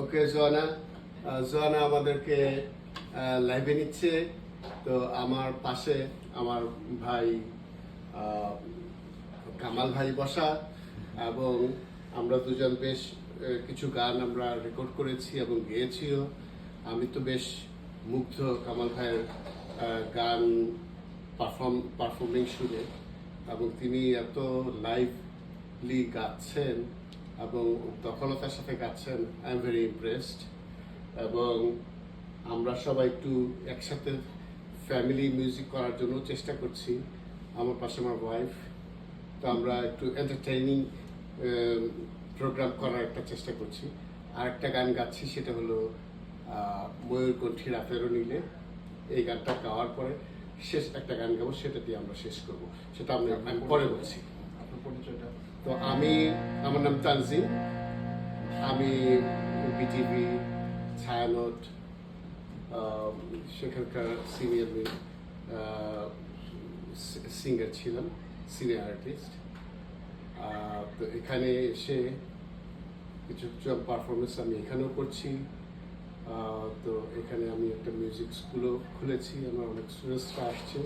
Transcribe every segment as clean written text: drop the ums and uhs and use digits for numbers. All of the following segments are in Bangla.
ওকে জোয়ানা, জোয়ানা আমাদেরকে লাইভে নিচ্ছে। তো আমার পাশে আমার ভাই কামাল ভাই বসা, এবং আমরা দুজন বেশ কিছু গান আমরা রেকর্ড করেছি এবং গেয়েছিও। আমি তো বেশ মুগ্ধ কামাল ভাইয়ের গান পারফর্মিং শুনে, এবং তিনি এত লাইভলি গাচ্ছেন এবং দখলতার সাথে গাচ্ছেন। I am very impressed. এবং আমরা সবাই একটু একসাথে ফ্যামিলি মিউজিক করার জন্য চেষ্টা করছি। আমার পাশে আমার ওয়াইফ, তো আমরা একটু এন্টারটেইনিং প্রোগ্রাম করার একটা চেষ্টা করছি। আর একটা গান গাচ্ছি, সেটা হলো ময়ূরকণ্ঠী রাতেরও নীলে। এই গানটা গাওয়ার পরে শেষ একটা গান গাবো, সেটা দিয়ে আমরা শেষ করব। সেটা আমি পরে বলছি। তো আমার নাম তানজিম। আমি বিটিভি, ছায়ানট, সেখানকার সিনিয়র সিঙ্গার ছিলাম, সিনিয়র আর্টিস্ট। তো এখানে এসে কিছু কিছু পারফরমেন্স আমি এখানেও করছি। তো এখানে আমি একটা মিউজিক স্কুলও খুলেছি। আমার অনেক স্টুডেন্টসরা আসছে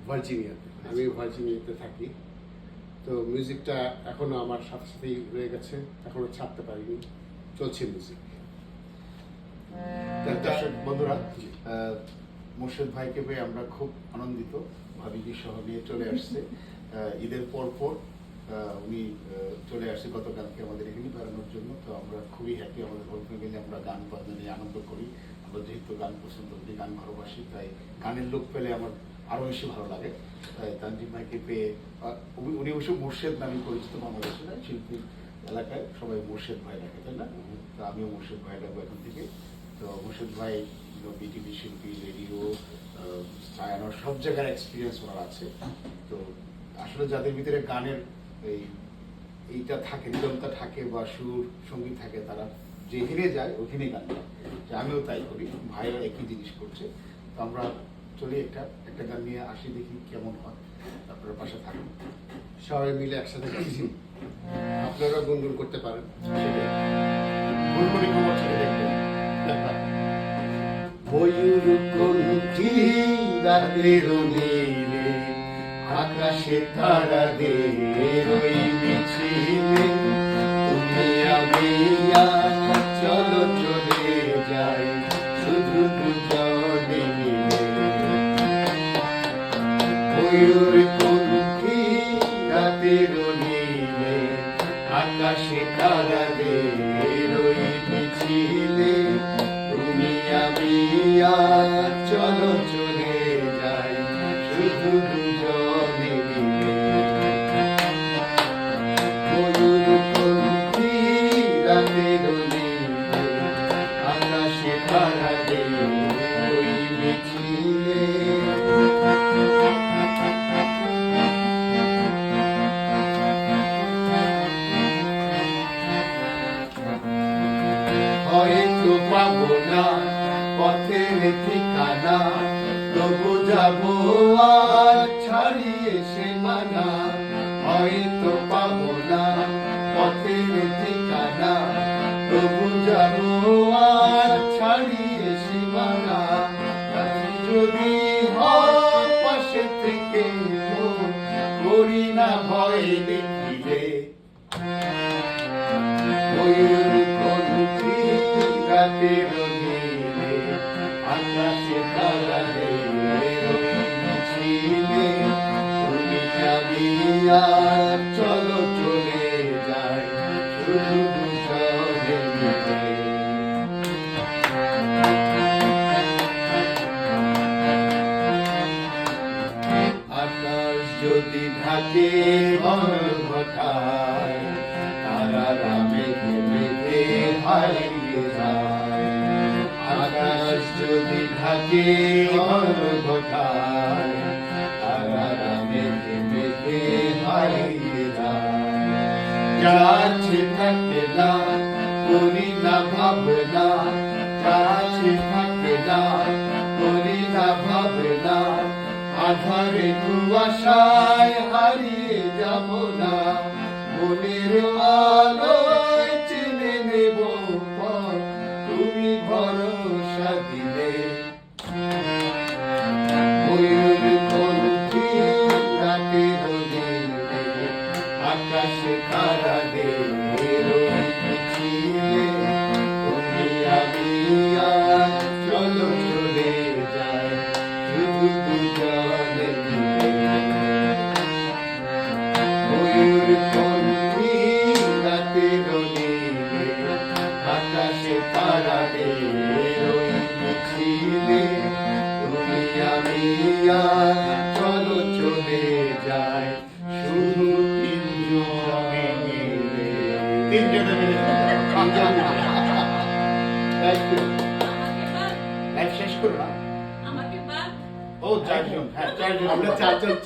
ভার্জিনিয়াতে। আমি ভার্জিনিয়াতে থাকি। তো মিউজিকটা এখনো আমার সাথে সাথেই রয়ে গেছে, এখনো ছাড়তে পারিনি, চলছে মিউজিক। বন্ধুরা, মোর্শেদ ভাইকে পেয়ে আমরা খুব আনন্দিত। ভাবিজি সহ নিয়ে চলে আসছে ঈদের পর উনি চলে আসছে গতকালকে আমাদের এখানে বেড়ানোর জন্য। তো আমরা খুবই হ্যাপি। আমাদের হোল ফ্যামিলি আমরা গান বাজনা নিয়ে আনন্দ করি। আমরা যেহেতু গান পছন্দ করি, গান ভালোবাসি, তাই গানের লোক পেলে আমার আরো বেশি ভালো লাগে। তাই তানজিম ভাইকে পেয়ে, উনি অবশ্য মোর্শেদ নামে পরিচিত বাংলাদেশে, শিল্পী এলাকায় সবাই মোর্শেদ ভাই ডাকে, তাই না? তো আমিও মোর্শেদ ভাই ডাকবো এখন থেকে। তো মোর্শেদ ভাই বিটিভি শিল্পী, রেডিও, ছায়ানট সব জায়গার এক্সপিরিয়েন্স ওনার আছে। তো আসলে যাদের ভিতরে গানের এইটা থাকে, নিরবতা থাকে বা সুর সঙ্গীত থাকে, তারা যেখানে যায় ওখানে গান গায়। আমিও তাই করি, ভাইরা একই জিনিস করছে। তো আমরা চলি একটা গান নিয়ে আসি, দেখি কেমন হয়। আপনার পাশে থাকুন, সবাই মিলে একসাথে গাইছি। আপনারা গুনগুন করতে পারেন। ময়ূরকণ্ঠী রাতের নীলে, আকাশে তারাদের ওই মিছিলে, তুমি আমি চলো চলে যাই শুধু দুজনে মিলে। ময়ূরকণ্ঠী রাতের নীলে, আকাশে তারাদের ওই মিছিলে, তুমি আমি চলো চলে যাই শুধু দুজনে মিলে। ময়ূরকণ্ঠী রাতের নীলে, আকাশে তারাদের ওই মিছিলে। হয়তো পাবো না পথের ঠিকানা, তবু যাবো আর ছাড়িয়ে সে মানা। হয়তো পাবো না পথের ঠিকানা, তবু যাবো আর ছাড়িয়ে সে মানা। যদি হয় পাশে থেকে করি না ভয় দেখিলে। ময়ূরকণ্ঠী রাতের নীলে, আকাশে তারাদের ওই মিছিলে, তুমি আমি চলো চলে যাই শুধু দুজনে মিলে। আকাশ যদি ঢাকে ঘটায়, তারারা মেঘে মেঘে হারিয়ে যায়। আকাশ যদি ঢাকে ঘটায়, তারারা মেঘে মেঘে হারিয়ে যায়। যাচ্ছে থাকে না করি না ভাবনা, যাচ্ছে থাকে না করি না ভাবনা। আধারে কুয়াশায় হারিয়ে যাব না, মনের আলোয় চিনে নেব তিনজনে মিলে। Thank you. লাইভ শেষ করো না। ও চারজন, হ্যাঁ চারজন, আমরা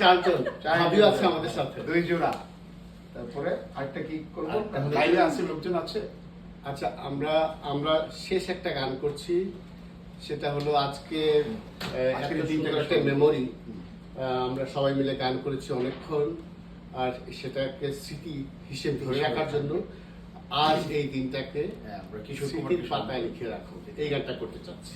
চারজন ভাবিও আছে আমাদের সাথে। 2 জোড়া। তারপরে আরেকটা কি করবো? লাইভে আছে, লোকজন আছে। আচ্ছা, আমরা শেষ একটা গান করছি, সেটা হলো আজকে আজকের একটা দিনটা সুন্দর একটা মেমোরি। আমরা সবাই মিলে গান করেছি অনেকক্ষণ, আর সেটাকে স্মৃতি হিসেবে ধরে রাখার জন্য আজ এই দিনটাকে হ্যাঁ, আমরা কিশোর কুমার স্মৃতির পাতায় লিখে রাখো, এই গানটা করতে চাচ্ছি।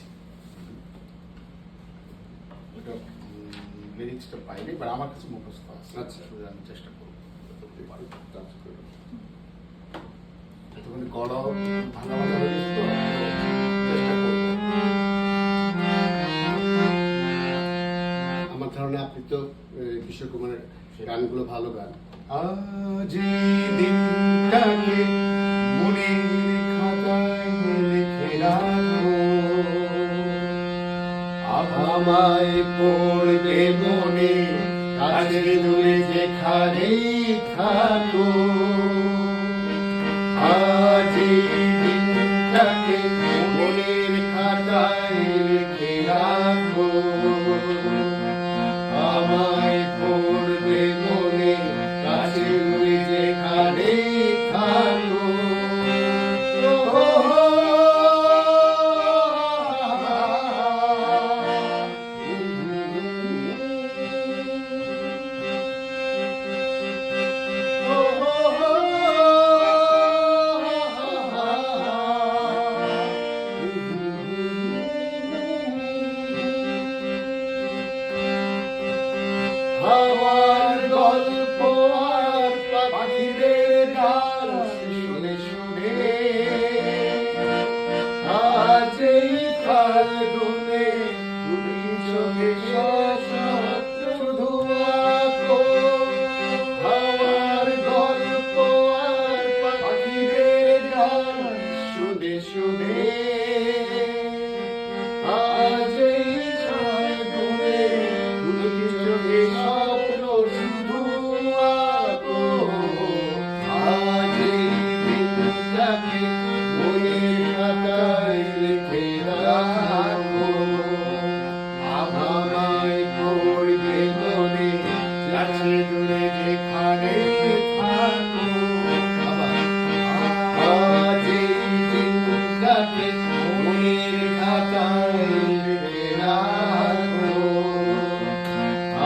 লিরিক্সটা পাইনি, বাট আমার কাছে মুখস্থ আছে। আচ্ছা। শুধু আমি চেষ্টা করবো যতটুকু পারি। এতক্ষণ গলাও ভাঙা ভাঙা হয়ে গেছে, তো চেষ্টা করবো। আমার ধারণা আপনি তো কিশোর কুমারের গানগুলো ভালো গান। আজ এই দিনটাকে মনের খাতায় লিখে রাখো, আমায় পড়বে মনে, কাছে দূরে যেখানে থাকো। আজ এই দিনটাকে মনের খাতায় লিখে রাখো, আমায় পড়বে মনে, কাছে দূরে যেখানে থাকো। আমার গল্প আর পাখিদের গান শুনে শুনে আজ এই ফাল্গুনে তুমি চোখে শুধু আঁকো। আমার গল্প আর পাখিদের গান শুনে শুনে আজ এই ফাল্গুনে তুমি চোখে স্বপ্ন শুধু আঁকো। আজ এই দিনটাকে মনের খাতায় লিখে রাখো, আমায় পড়বে মনে, কাছে দূরে যেখানে থাকো। আজ এই দিনটাকে মনের খাতায় লিখে রাখো,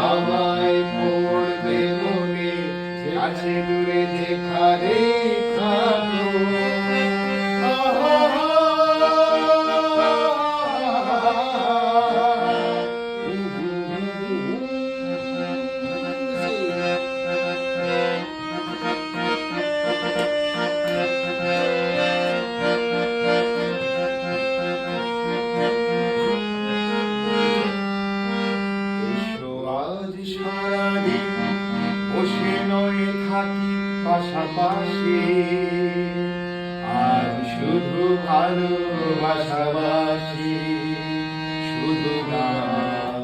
আমায় পড়বে মনে, কাছে দূরে যেখানে থাকো। এসো আজ সারাদিন বসে নয় থাকি পাশাপাশি, আর শুধু ভালোবাসাবাসি, শুধু গান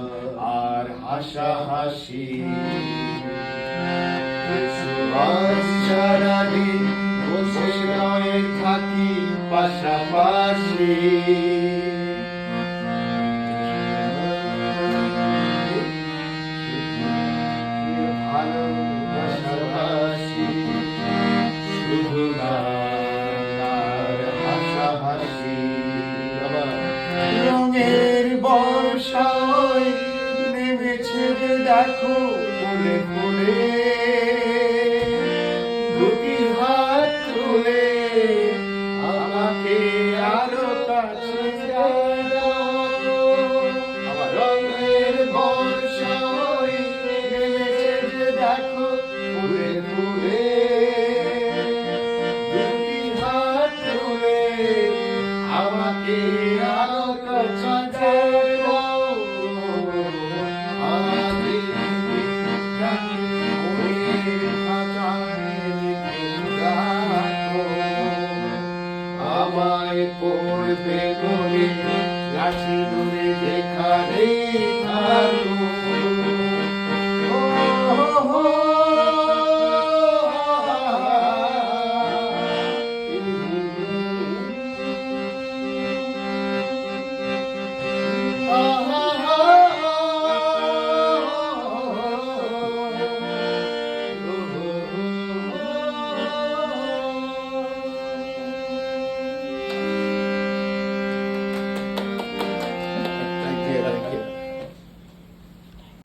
আর হাসাহাসি। এসো আজ সারাদিন বসে নয় থাকি পাশাপাশি, ভালোবাসাবাসি, শুধু গান আর হাসাহাসি। রঙের বর্ষায় নেমেছে দেখো ফুলে ফুলে, দুটি হাত তুলে আমাকে আরো কাছে দাও। রঙের বর্ষায় নেমেছে দেখো ফুলে ফুলে, দুটি হাত তুলে আমাকে আরো কাছে দাও। আজ এই দিনটাকে মনের খাতায় লিখে রাখো, আমায় পড়বে মনে, কাছে দূরে যেখানে থাকো।